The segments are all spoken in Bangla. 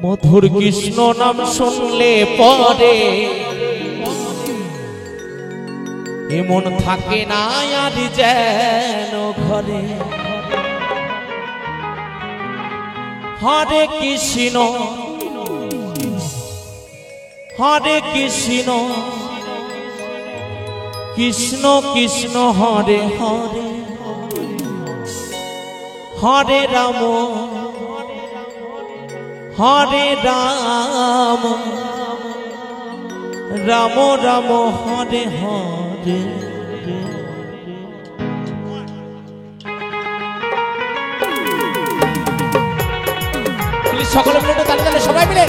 মধুর কৃষ্ণ নাম শুনলে পরে এমন থাকে না আর যেন ঘরে। হরে কৃষ্ণ হরে কৃষ্ণ কৃষ্ণ কৃষ্ণ হরে হরে, হরে রাম হরে রাম রাম রাম হরে হরে। সকলে মিলে তালে তালে সবাই মিলে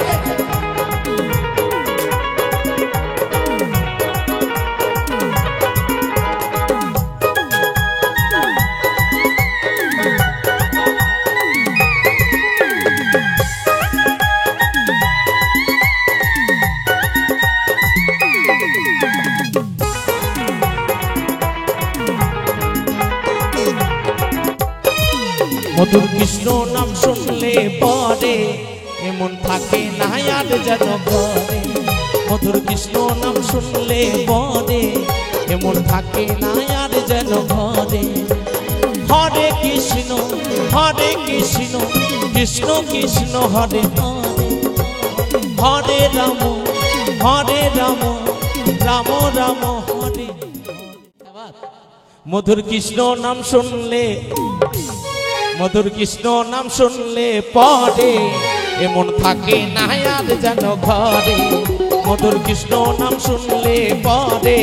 মধুর কৃষ্ণ নাম শুনলে পরে এমন থাকে না আর যেন ঘরে। মধুর কৃষ্ণ নাম শুনলে পরে এমন থাকে না আর যেন ঘরে। হরে কৃষ্ণ কৃষ্ণ কৃষ্ণ হরে হরে, হরে রাম রাম রাম হরে। মধুর কৃষ্ণ নাম শুনলে মধুর কৃষ্ণ নাম শুনলে পরে এমন থাকে না আর যেন ঘরে। মধুর কৃষ্ণ নাম শুনলে পরে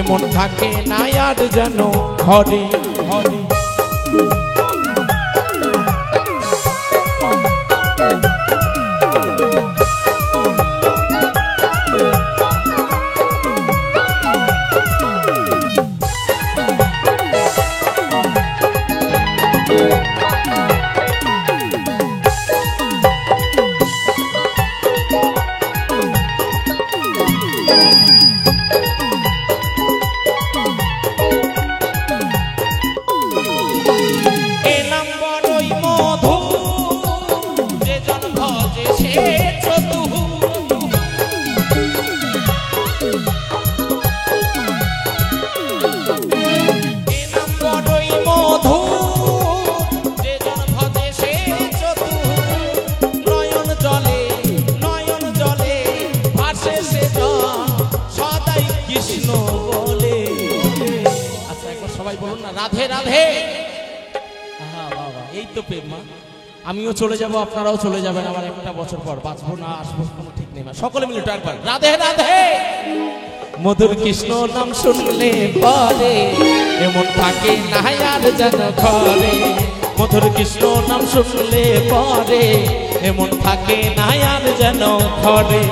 এমন থাকে না আর যেন ঘরে ঘরে। রাধে রাধে। এই তো প্রেম মা, আমিও চলে যাব আপনারাও চলে যাবেন আমার একটা বছর পর, বাঁচবো না আসবো কোনো ঠিক নেই মা। সকলে মিলে একবার রাধে রাধে। মধুর কৃষ্ণ নাম শুনলে পরে এমন থাকে না আর যেন ঘরে। মধুর কৃষ্ণ নাম শুনলে পরে এমন থাকে না আর যেন ঘরে।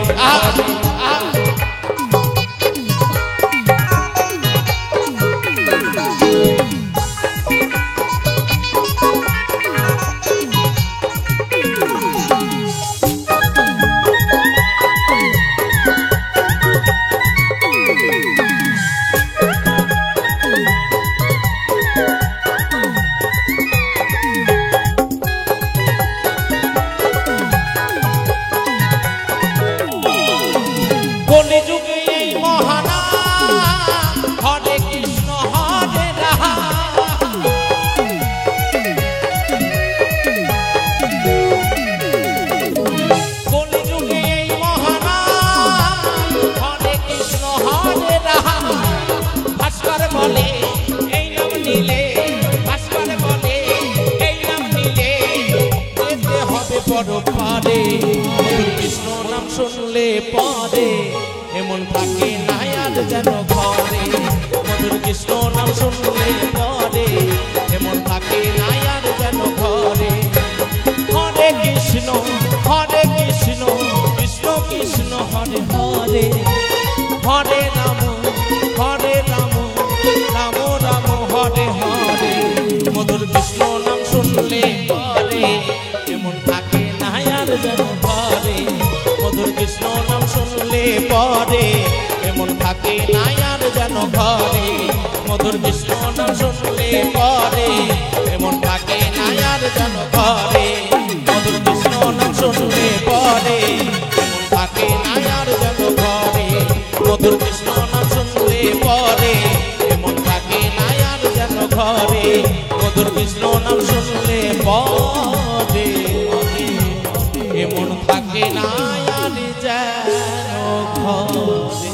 কলিযুগে এই মহানা হরে কৃষ্ণ হরে রাম। কলিযুগে এই মহানা হরে কৃষ্ণ হরে রাম। ভাস্কর বলে এই নাম নিলে, ভাস্কর বলে এই নাম নিলে যেতে হবে বড় পারে। কৃষ্ণ নাম শুনলে পরে এমন থাকে না আর যেন ঘরে। মধুর কৃষ্ণ নাম শুনলে পরে এমন থাকে না আর যেন ঘরে। হরে কৃষ্ণ কৃষ্ণ কৃষ্ণ হরে হরে, হরে রাম রাম রাম হরে হরে। মধুর কৃষ্ণ নাম শুনলে পরে এমন থাকে না আর যেন ঘরে। মধুর কৃষ্ণ নাম শুনলে পরে এমন থাকে না আর যেন ঘরে। মধুর কৃষ্ণ নাম শুনলে পরে এমন থাকে না আর যেন ঘরে। মধুর কৃষ্ণ নাম শুনলে পরে মধুর কৃষ্ণ নাম শুনলে পরে এমন থাকে না আর যেন ঘরে।